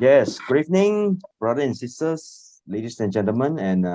Yes, good evening, brothers and sisters, ladies and gentlemen, and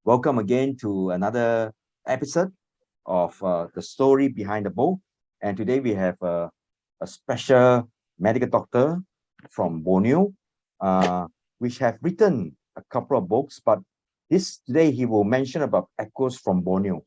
welcome again to another episode of The Story Behind the Book. And today we have a special medical doctor from Borneo, which have written a couple of books, but this today he will mention about echoes from Borneo.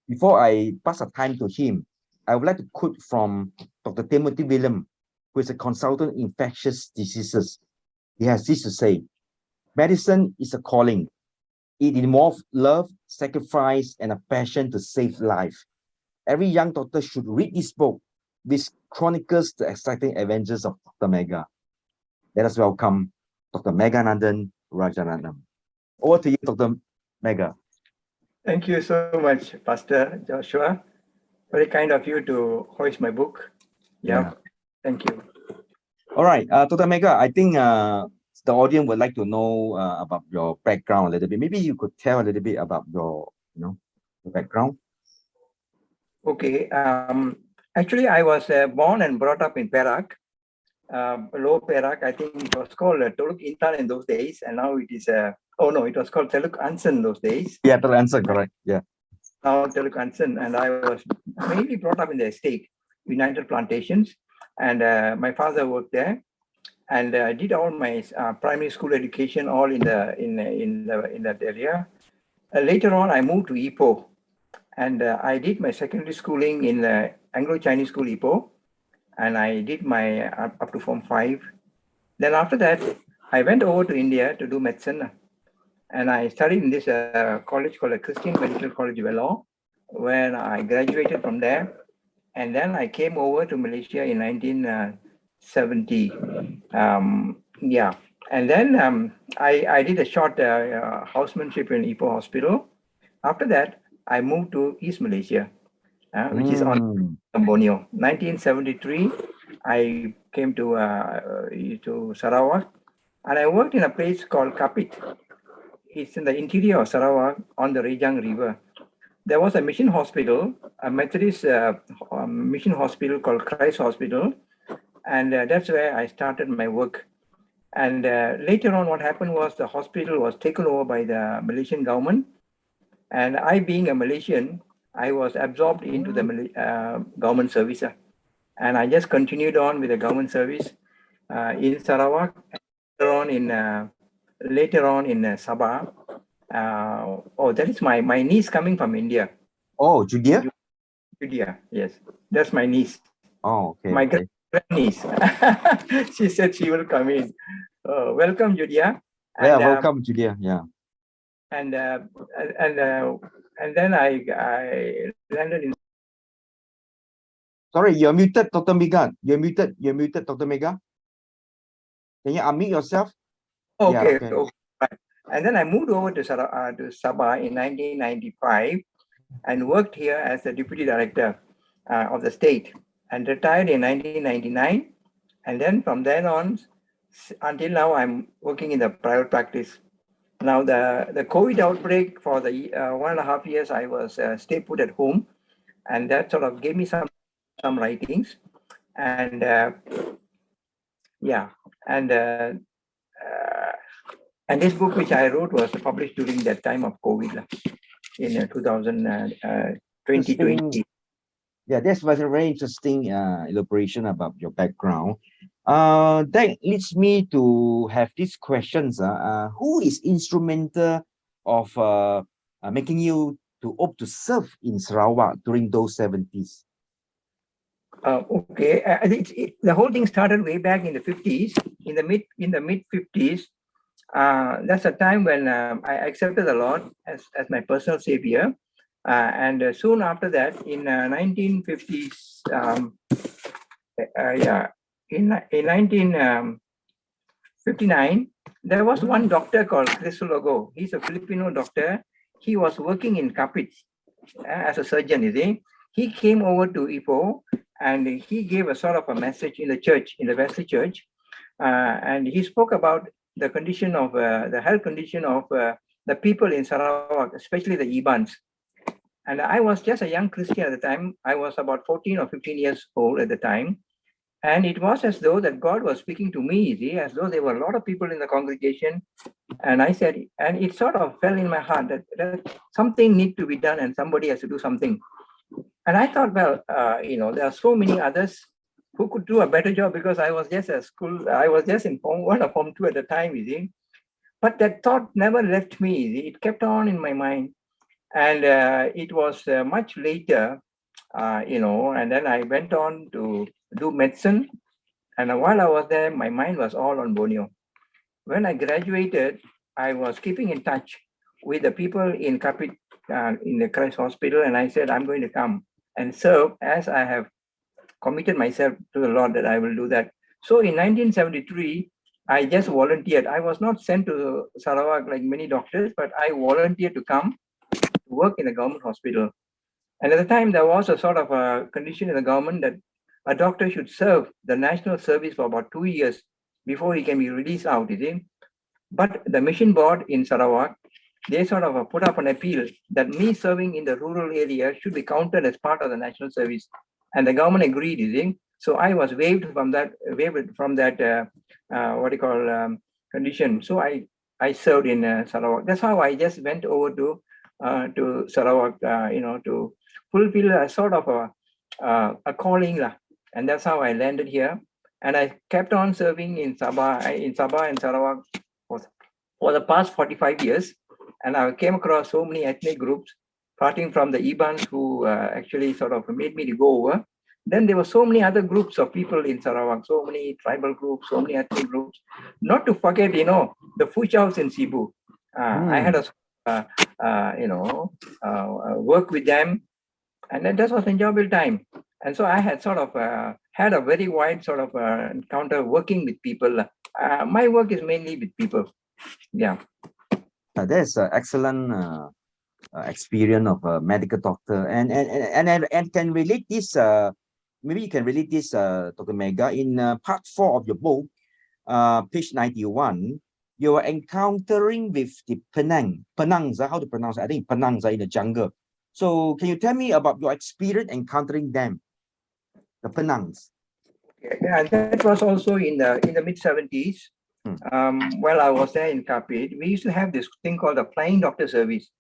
Before I pass the time to him, I would like to quote from Dr. Timothy William, who is a consultant in infectious diseases. He has this to say: medicine is a calling. It involves love, sacrifice, and a passion to save life. Every young doctor should read this book, which chronicles the exciting adventures of Dr. Mega. Let us welcome Dr. Meganathan Rajaratnam. Over to you, Dr. Mega. Thank you so much, Pastor Joshua. Very kind of you to hoist my book. Yeah. Thank you. All right, Dr. Mega, I think the audience would like to know about your background a little bit. Maybe you could tell a little bit about your background. Okay. Actually, I was born and brought up in Perak, Low Perak. I think it was called Teluk Intan in those days, and now it is it was called Teluk Ansan in those days. Yeah, Teluk Ansan, correct. Yeah. Now Teluk Ansan, and I was mainly brought up in the estate, United Plantations, and my father worked there. And I did all my primary school education all in that area. Later on, I moved to Ipoh, and I did my secondary schooling in the Anglo-Chinese School Ipoh, and I did my up to Form 5. Then after that, I went over to India to do medicine, and I studied in this college called the Christian Medical College Vellore, where I graduated from there. And then I came over to Malaysia in 1970. And then I did a short housemanship in Ipoh Hospital. After that, I moved to East Malaysia, which is on Borneo. 1973, I came to Sarawak, and I worked in a place called Kapit. It's in the interior of Sarawak on the Rejang River. There was a mission hospital, a Methodist mission hospital called Christ Hospital, and that's where I started my work. And later on, what happened was the hospital was taken over by the Malaysian government, and I, being a Malaysian, I was absorbed into the government service, and I just continued on with the government service in Sarawak, later on in Sabah. That is my niece coming from India. Oh, Judea? Judea, yes. That's my niece. Oh, okay. My grandniece. She said she will come in. Welcome, Judea. Yeah, welcome, Judea. Yeah. And then I landed in. Sorry, you're muted, Dr. Mega. You're muted, Dr. Mega. Can you unmute yourself? Okay. And then I moved over to Sabah in 1995 and worked here as the deputy director of the state, and retired in 1999. And then from then on, until now, I'm working in the private practice. Now, the COVID outbreak for the 1.5 years, I was stay put at home, and that sort of gave me some writings. And and this book which I wrote was published during that time of COVID in 2020. Yeah, that's very interesting elaboration about your background. That leads me to have these questions. Who is instrumental of making you to opt to serve in Sarawak during those 70s? Okay, I think the whole thing started way back in the 50s. In the mid 50s, that's a time when I accepted the Lord as my personal savior. And soon after that, in 1950s, in 1959, there was one doctor called Crisologo. He's a Filipino doctor. He was working in Kapit as a surgeon, you see. He came over to Ipoh, and he gave a sort of a message in the church, in the Wesley Church. And he spoke about the condition of the health condition of the people in Sarawak, especially the Ibans. And I was just a young Christian at the time. I was about 14 or 15 years old at the time. And it was as though that God was speaking to me, as though there were a lot of people in the congregation. And I said, and it sort of fell in my heart that something need to be done and somebody has to do something. And I thought, well, there are so many others who could do a better job, because I was just at school. I was just in Form 1 or Form 2 at the time, But that thought never left me. It kept on in my mind. And it was much later, and then I went on to do medicine. And while I was there, my mind was all on Borneo. When I graduated, I was keeping in touch with the people in Kapit, in the Christ Hospital, and I said, I'm going to come and serve, as I have committed myself to the Lord that I will do that. So in 1973, I just volunteered. I was not sent to Sarawak like many doctors, but I volunteered to come to work in a government hospital. And at the time, there was a sort of a condition in the government that a doctor should serve the national service for about 2 years before he can be released out, But the mission board in Sarawak, they sort of put up an appeal that me serving in the rural area should be counted as part of the national service. And the government agreed, So I was waived from that, condition. So I served in Sarawak. That's how I just went over to Sarawak, to fulfill a sort of a calling, and that's how I landed here. And I kept on serving in Sabah and Sarawak for the past 45 years. And I came across so many ethnic groups, starting from the Ibans who actually sort of made me to go over. Then there were so many other groups of people in Sarawak, so many tribal groups, so many ethnic groups. Not to forget, the Fuchaus in Cebu. I had work with them, and that was enjoyable time. And so I had sort of had a very wide sort of encounter working with people. My work is mainly with people. Yeah. That's an excellent experience of a medical doctor, and can relate this. Maybe you can relate this, Dr. Mega, in part 4 of your book, page 91. You are encountering with the Penangs, how to pronounce it? I think Penangs are in the jungle. So can you tell me about your experience encountering them, the Penangs? Yeah, that was also in the mid-70s. While I was there in Kapit, we used to have this thing called the flying doctor service.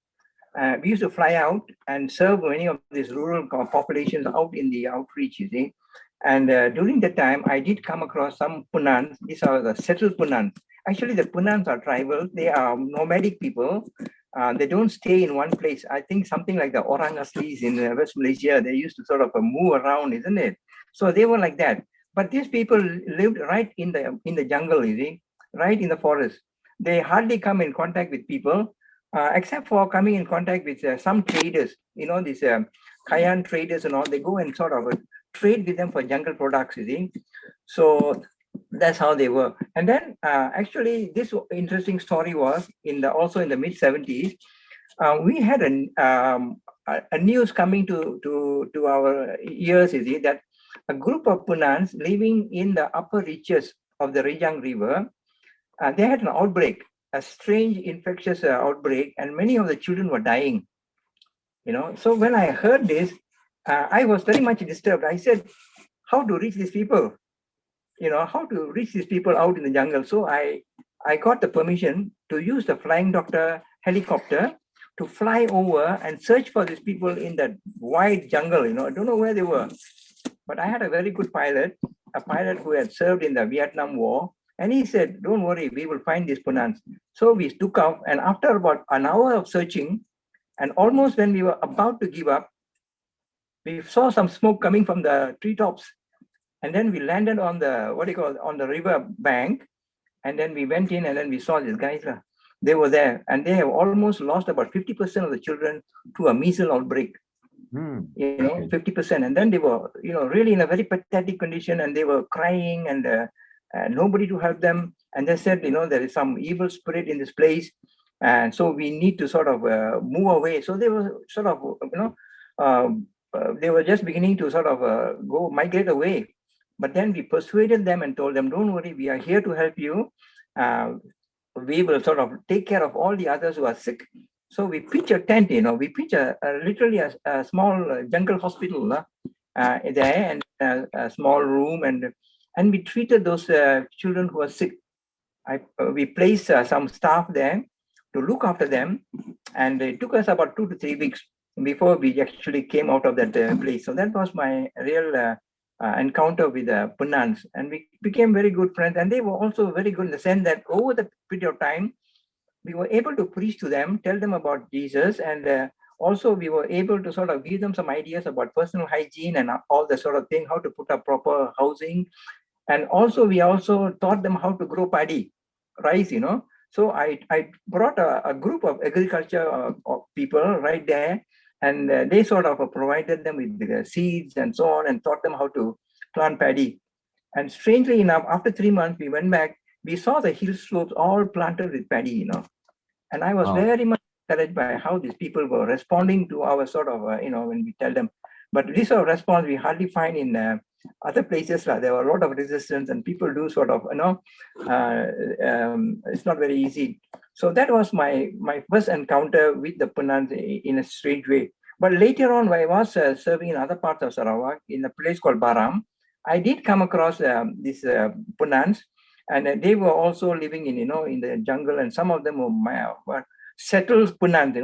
We used to fly out and serve many of these rural populations out in the outreach, And during that time, I did come across some Punans. These are the settled Punans. Actually, the Punans are tribal. They are nomadic people. They don't stay in one place. I think something like the Orang Aslis in West Malaysia, they used to sort of move around, isn't it? So they were like that. But these people lived right in the jungle, right in the forest. They hardly come in contact with people, except for coming in contact with some traders. These Kayan traders and all. They go and sort of trade with them for jungle products, So that's how they were. And then actually this interesting story was also in the mid-70s. We had a news coming to our ears, that a group of Punans living in the upper reaches of the Rejang River, they had an outbreak, a strange infectious outbreak, and many of the children were dying. So when I heard this, I was very much disturbed. I said, how to reach these people? How to reach these people out in the jungle? So I got the permission to use the flying doctor helicopter to fly over and search for these people in that wide jungle. I don't know where they were, but I had a very good pilot, a pilot who had served in the Vietnam War. And he said, don't worry, we will find these Punans. So we took off, and after about an hour of searching, and almost when we were about to give up, we saw some smoke coming from the treetops. And then we landed on the river bank. And then we went in, and then we saw these guys. They were there, and they have almost lost about 50% of the children to a measles outbreak. 50%. And then they were, really in a very pathetic condition, and they were crying, and nobody to help them. And they said, there is some evil spirit in this place, and so we need to sort of move away. So they were sort of, they were just beginning to sort of migrate away. But then we persuaded them and told them, don't worry, we are here to help you. We will sort of take care of all the others who are sick. So we pitch a tent, we pitch literally a small jungle hospital. there, and a small room, and we treated those children who were sick. We placed some staff there to look after them, and it took us about 2 to 3 weeks before we actually came out of that place. So that was my real encounter with the Punans, and we became very good friends. And they were also very good in the sense that over the period of time, we were able to preach to them, tell them about Jesus, and also we were able to sort of give them some ideas about personal hygiene and all the sort of thing, how to put up proper housing. And also we also taught them how to grow paddy, rice. So I brought a group of agriculture of people right there, and they sort of provided them with the seeds and so on, and taught them how to plant paddy. And strangely enough, after 3 months, we went back, we saw the hill slopes all planted with paddy. And I was Wow. very much encouraged by how these people were responding to our sort of, when we tell them. But this sort of response we hardly find in other places. There were a lot of resistance, and people do sort of, it's not very easy. So that was my first encounter with the Punans in a strange way. But later on, when I was serving in other parts of Sarawak, in a place called Baram, I did come across these Punans, and they were also living in the jungle, and some of them were settled Punans,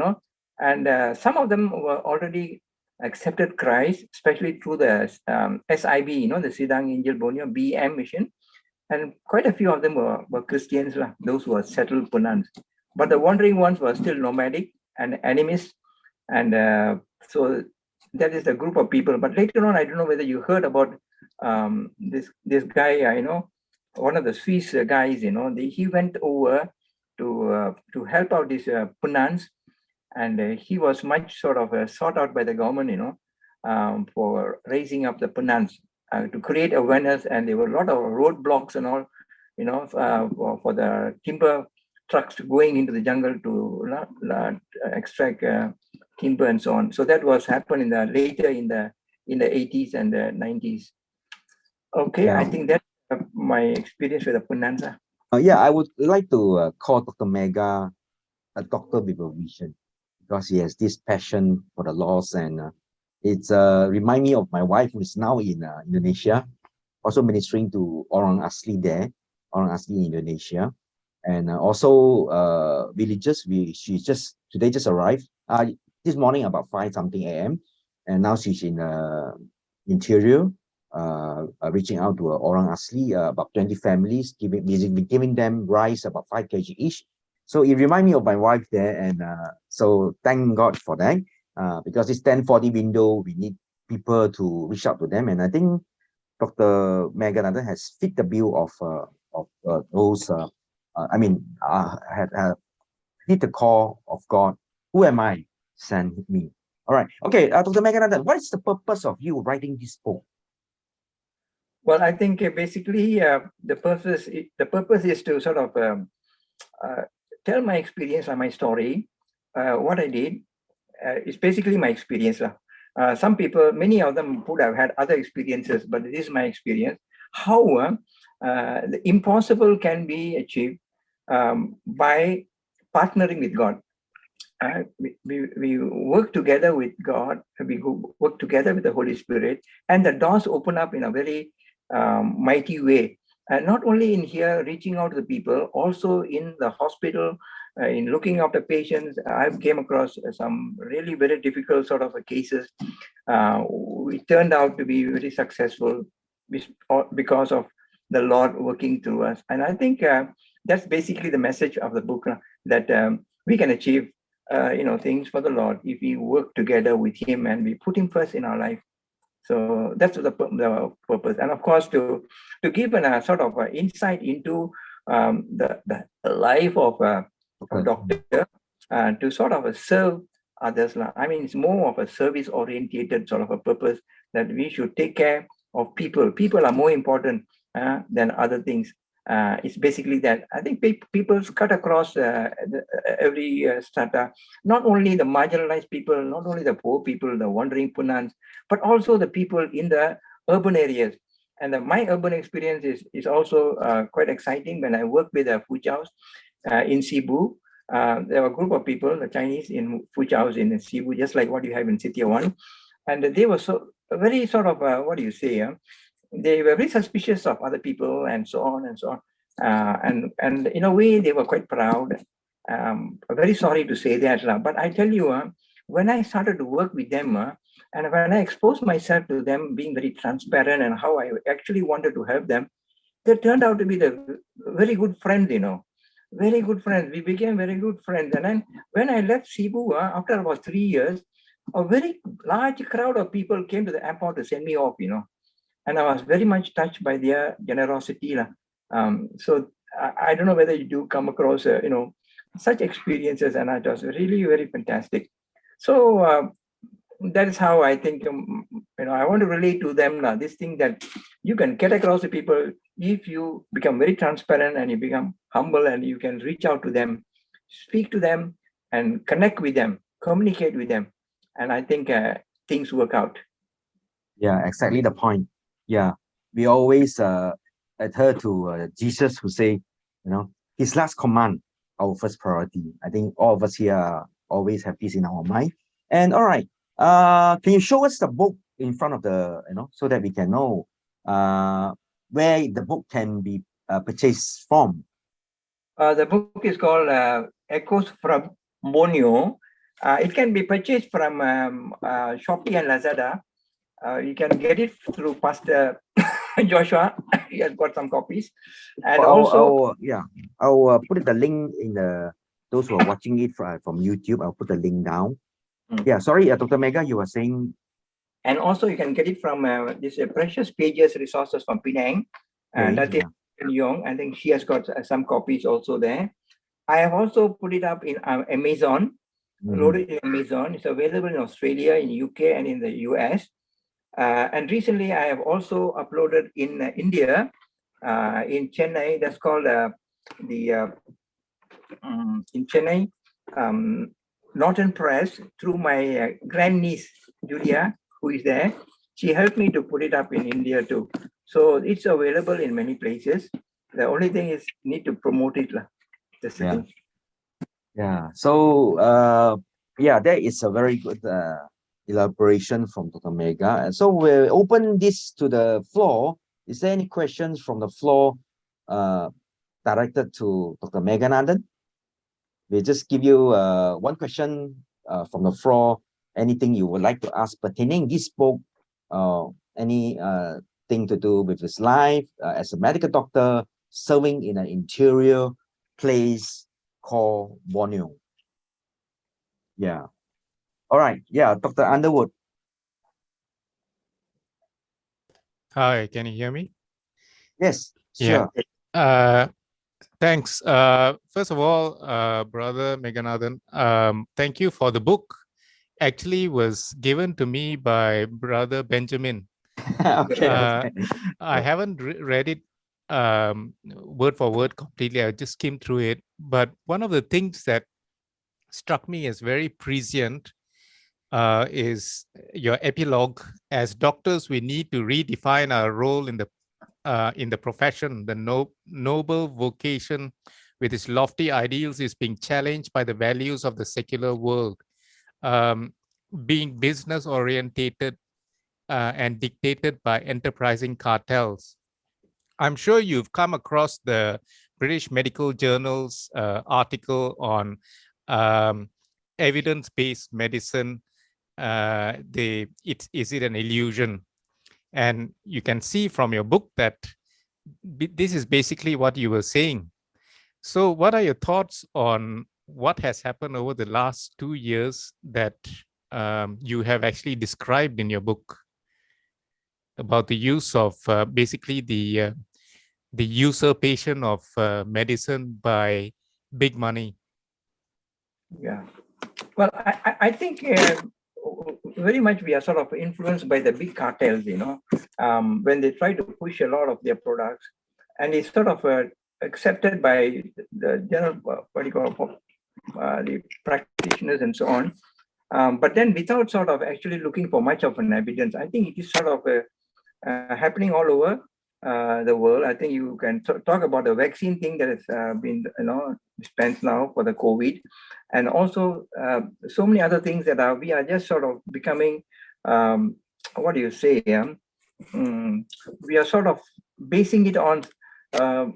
and some of them were already accepted Christ, especially through the SIB, the Sidang Angel Borneo BM mission, and quite a few of them were Christians, those who were settled Punans. But the wandering ones were still nomadic and animists, and so that is a group of people. But later on, I don't know whether you heard about this guy, one of the Swiss guys, he went over to help out these Punans, and he was much sort of sought out by the government, for raising up the Punans to create awareness. And there were a lot of roadblocks and all, for the timber trucks going into the jungle to extract timber and so on. So that was happened later in the 80s and the 90s. Okay, Yeah. I think that's my experience with the Punans. Yeah, I would like to call Dr. Mega a doctor with a vision, because he has this passion for the lost, and it's remind me of my wife, who is now in Indonesia, also ministering to Orang Asli there, Orang Asli in Indonesia, and also villagers. She today just arrived this morning about 5 something a.m. and now she's in interior, reaching out to Orang Asli, about 20 families, giving them rice about 5 kg each. So it reminds me of my wife there, and so thank God for that, because this 1040 window, we need people to reach out to them, and I think Dr. Meganathan has fit the bill of those. Had hit the call of God. Who am I? Send me. All right. Okay, Dr. Meganathan, what is the purpose of you writing this book? Well, I think basically the purpose is to sort of tell my experience and my story. What I did is basically my experience. Some people, many of them would have had other experiences, but this is my experience. How the impossible can be achieved by partnering with God. We work together with God, we work together with the Holy Spirit, and the doors open up in a very mighty way. And not only in here, reaching out to the people, also in the hospital, in looking after patients. I've came across some really very difficult sort of cases. We turned out to be very successful because of the Lord working through us. And I think that's basically the message of the book, that we can achieve things for the Lord if we work together with Him and we put Him first in our life. So that's the purpose. And of course, to give a sort of insight into the life of a doctor, to sort of serve others. I mean, it's more of a service-orientated sort of a purpose, that we should take care of people. People are more important than other things. It's basically that. I think people cut across every strata, not only the marginalized people, not only the poor people, the wandering Punans, but also the people in the urban areas. And my urban experience is also quite exciting. When I worked with the Fuchaos in Cebu, there were a group of people, the Chinese in Fuchaos in Cebu, just like what you have in City 1. and they were so very sort of what do you say? They were very suspicious of other people and so on and so on. And in a way, they were quite proud. Very sorry to say that, but I tell you, when I started to work with them, and when I exposed myself to them being very transparent and how I actually wanted to help them, they turned out to be the very good friends, very good friends. We became very good friends. And then when I left Cebu, after about 3 years, a very large crowd of people came to the airport to send me off, and I was very much touched by their generosity. So I don't know whether you do come across, such experiences, and it was really very fantastic. So that is how I think, I want to relate to them now. This thing that you can get across to people if you become very transparent and you become humble and you can reach out to them, speak to them, and connect with them, communicate with them, and I think things work out. Yeah, exactly the point. Yeah, we always adhere to Jesus, who say, his last command, our first priority. I think all of us here always have this in our mind. And all right, can you show us the book in front of the, so that we can know where the book can be purchased from? The book is called Echoes from Borneo. It can be purchased from Shopee and Lazada. You can get it through Pastor Joshua. He has got some copies. And also, I'll put the link in those who are watching it from YouTube. I'll put the link down. Yeah, sorry, Dr. Mega, you were saying. And also, you can get it from this Precious Pages Resources from Penang. And that is Young. I think she has got some copies also there. I have also put it up in Amazon, loaded in Amazon. It's available in Australia, in UK, and in the US. And recently, I have also uploaded in India, in Chennai. That's called in Chennai, Norton Press, through my grandniece, Julia, who is there. She helped me to put it up in India too. So it's available in many places. The only thing is need to promote it. That's the thing. Yeah. So, that is a very good elaboration from Dr. Mega. And so we'll open this to the floor. Is there any questions from the floor directed to Dr. Meganathan? We'll just give you one question from the floor. Anything you would like to ask pertaining this book, any thing to do with his life as a medical doctor, serving in an interior place called Borneo. Yeah. All right. Yeah, Dr. Underwood. Hi, can you hear me? Yes, sure. Yeah. Thanks. First of all, Brother Meganathan, thank you for the book. Actually was given to me by Brother Benjamin. Okay. I haven't read it word for word completely. I just skimmed through it. But one of the things that struck me as very prescient is your epilogue. As doctors, we need to redefine our role in the profession. The noble vocation with its lofty ideals is being challenged by the values of the secular world. Being business orientated and dictated by enterprising cartels. I'm sure you've come across the British Medical Journal's article on evidence-based medicine. Is it an illusion? And you can see from your book that this is basically what you were saying. So what are your thoughts on what has happened over the last 2 years that you have actually described in your book about the use of basically the usurpation of medicine by big money? Yeah. Well, I think very much we are sort of influenced by the big cartels, when they try to push a lot of their products, and it's sort of accepted by the general, the practitioners and so on. But then without sort of actually looking for much of an evidence, I think it is sort of happening all over the world. I think you can talk about the vaccine thing that has been dispensed now for the COVID, and also so many other things that we are just sort of becoming what do you say? We are sort of basing it on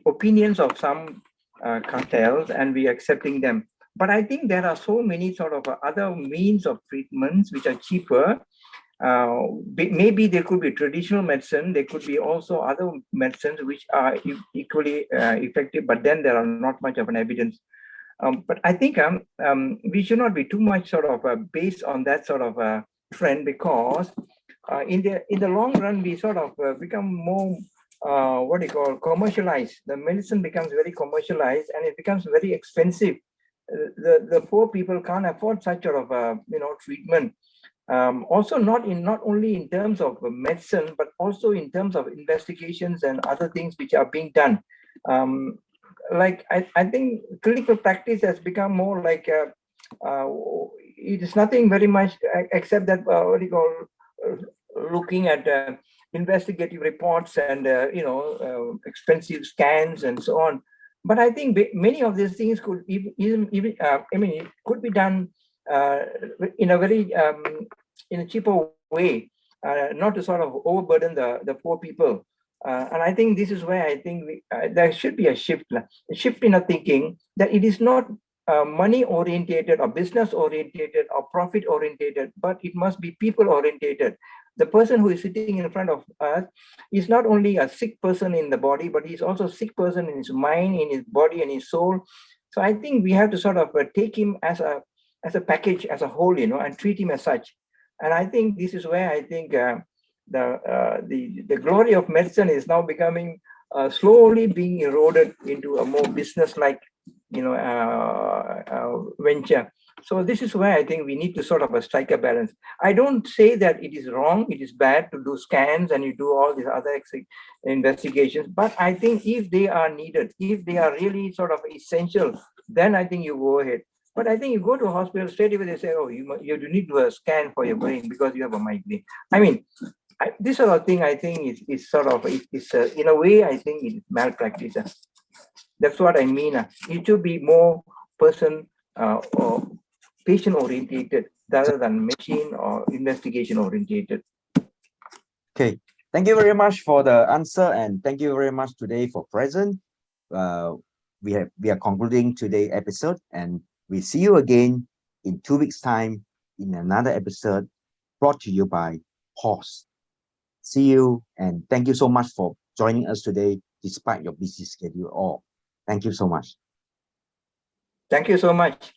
opinions of some cartels, and we are accepting them. But I think there are so many sort of other means of treatments which are cheaper. Maybe there could be traditional medicine. There could be also other medicines which are equally effective, but then there are not much of an evidence. But I think we should not be too much sort of based on that sort of trend, because in the long run we sort of become more what do you call commercialized. The medicine becomes very commercialized and it becomes very expensive. The poor people can't afford such sort of treatment. Also not only in terms of medicine, but also in terms of investigations and other things which are being done. Like I think clinical practice has become more like it is nothing very much except that what do you call looking at investigative reports and expensive scans and so on. But I think many of these things could even it could be done in a very in a cheaper way, not to sort of overburden the poor people. And I think this is where I think there should be a shift in a thinking that it is not money orientated or business orientated or profit orientated, but it must be people orientated. The person who is sitting in front of us is not only a sick person in the body, but he's also a sick person in his mind, in his body, and his soul. So I think we have to sort of take him as a package, as a whole, and treat him as such. And I think this is where I think the glory of medicine is now becoming slowly being eroded into a more business-like venture. So this is where I think we need to sort of strike a balance. I don't say that it is wrong, it is bad to do scans and you do all these other investigations, but I think if they are needed, if they are really sort of essential, then I think you go ahead. But I think you go to a hospital, straight away they say, oh, you need to do a scan for your brain because you have a migraine. I mean, this sort of thing I think is sort of, in a way, I think it's malpractice. That's what I mean. It should be more person or patient orientated rather than machine or investigation orientated. Okay, thank you very much for the answer, and thank you very much today for present. We are concluding today's episode, and we see you again in 2 weeks' time in another episode brought to you by Pause. See you, and thank you so much for joining us today despite your busy schedule. Thank you so much. Thank you so much.